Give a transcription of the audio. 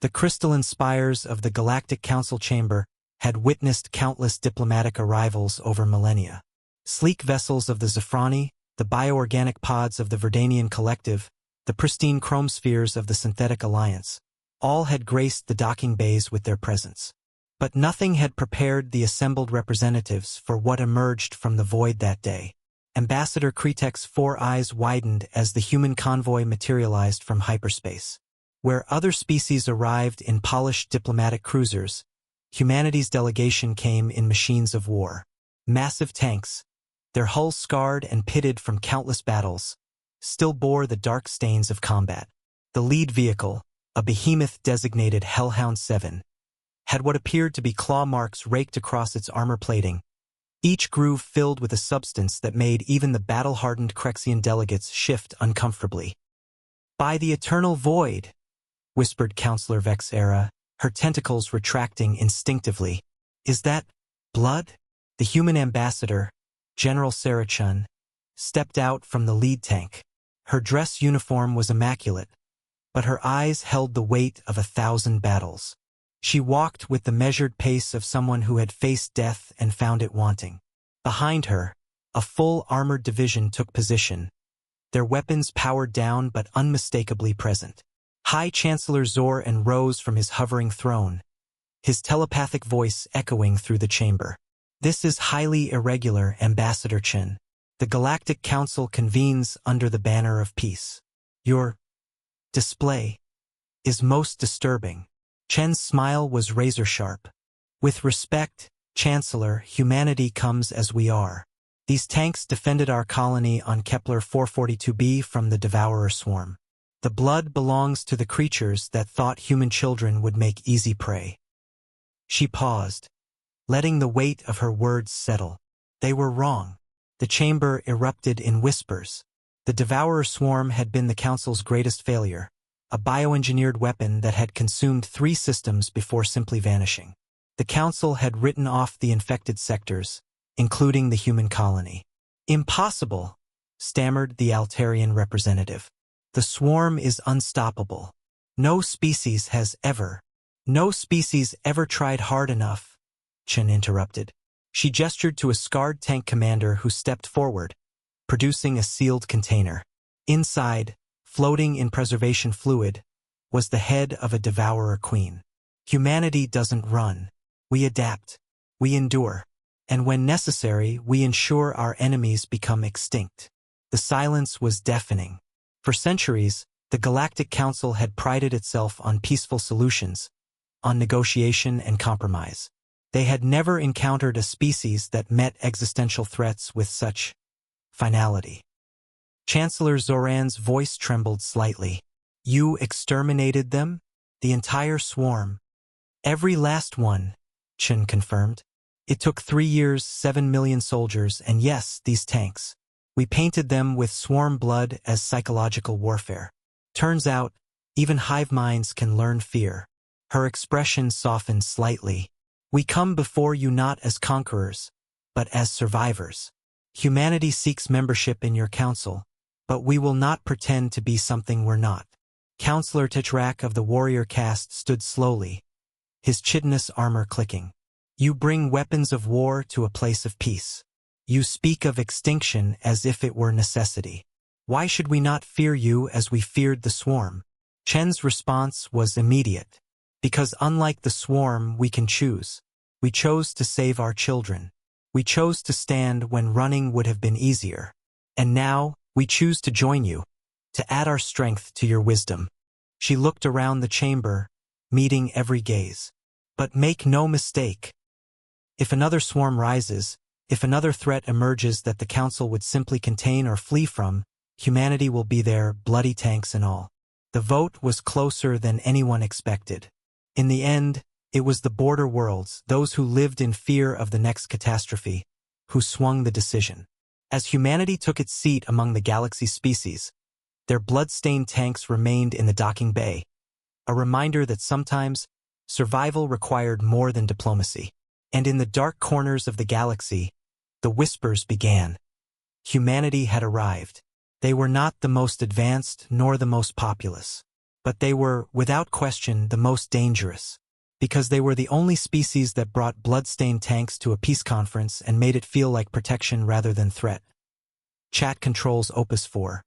The crystalline spires of the Galactic Council chamber had witnessed countless diplomatic arrivals over millennia. Sleek vessels of the Zephrani, the bioorganic pods of the Verdanian Collective, the pristine chrome spheres of the Synthetic Alliance, all had graced the docking bays with their presence. But nothing had prepared the assembled representatives for what emerged from the void that day. Ambassador Kretek's 4 eyes widened as the human convoy materialized from hyperspace. Where other species arrived in polished diplomatic cruisers, humanity's delegation came in machines of war. Massive tanks, their hulls scarred and pitted from countless battles, still bore the dark stains of combat. The lead vehicle, a behemoth designated Hellhound 7, had what appeared to be claw marks raked across its armor plating, each groove filled with a substance that made even the battle-hardened Krexian delegates shift uncomfortably. "By the eternal void," whispered Counselor Vexera, her tentacles retracting instinctively. "Is that blood?" The human ambassador, General Sarachun, stepped out from the lead tank. Her dress uniform was immaculate, but her eyes held the weight of 1,000 battles. She walked with the measured pace of someone who had faced death and found it wanting. Behind her, a full armored division took position, their weapons powered down but unmistakably present. High Chancellor Zoran rose from his hovering throne, his telepathic voice echoing through the chamber. "This is highly irregular, Ambassador Chen. The Galactic Council convenes under the banner of peace. Your display is most disturbing." Chen's smile was razor-sharp. "With respect, Chancellor, humanity comes as we are. These tanks defended our colony on Kepler 442b from the Devourer swarm. The blood belongs to the creatures that thought human children would make easy prey." She paused, letting the weight of her words settle. They were wrong. The chamber erupted in whispers. The Devourer swarm had been the Council's greatest failure, a bioengineered weapon that had consumed 3 systems before simply vanishing. The Council had written off the infected sectors, including the human colony. "Impossible," stammered the Altarian representative. "The swarm is unstoppable. No species ever tried hard enough," Chen interrupted. She gestured to a scarred tank commander who stepped forward, producing a sealed container. Inside, floating in preservation fluid, was the head of a Devourer queen. "Humanity doesn't run. We adapt. We endure. And when necessary, we ensure our enemies become extinct." The silence was deafening. For centuries, the Galactic Council had prided itself on peaceful solutions, on negotiation and compromise. They had never encountered a species that met existential threats with such finality. Chancellor Zoran's voice trembled slightly. "You exterminated them? The entire swarm?" "Every last one," Chen confirmed. "It took 3 years, 7 million soldiers, and yes, these tanks. We painted them with swarm blood as psychological warfare. Turns out, even hive minds can learn fear." Her expression softened slightly. "We come before you not as conquerors, but as survivors. Humanity seeks membership in your council, but we will not pretend to be something we're not." Counselor Titrak of the warrior caste stood slowly, his chitinous armor clicking. "You bring weapons of war to a place of peace. You speak of extinction as if it were necessity. Why should we not fear you as we feared the swarm?" Chen's response was immediate. "Because unlike the swarm, we can choose. We chose to save our children. We chose to stand when running would have been easier. And now, we choose to join you, to add our strength to your wisdom." She looked around the chamber, meeting every gaze. "But make no mistake. If another swarm rises, if another threat emerges that the Council would simply contain or flee from, humanity will be there, bloody tanks and all." The vote was closer than anyone expected. In the end, it was the border worlds, those who lived in fear of the next catastrophe, who swung the decision. As humanity took its seat among the galaxy species, their blood-stained tanks remained in the docking bay, a reminder that sometimes survival required more than diplomacy. And in the dark corners of the galaxy, the whispers began. Humanity had arrived. They were not the most advanced nor the most populous, But they were, without question, the most dangerous, because they were the only species that brought blood-stained tanks to a peace conference and made it feel like protection rather than threat. Chat controls Opus 4.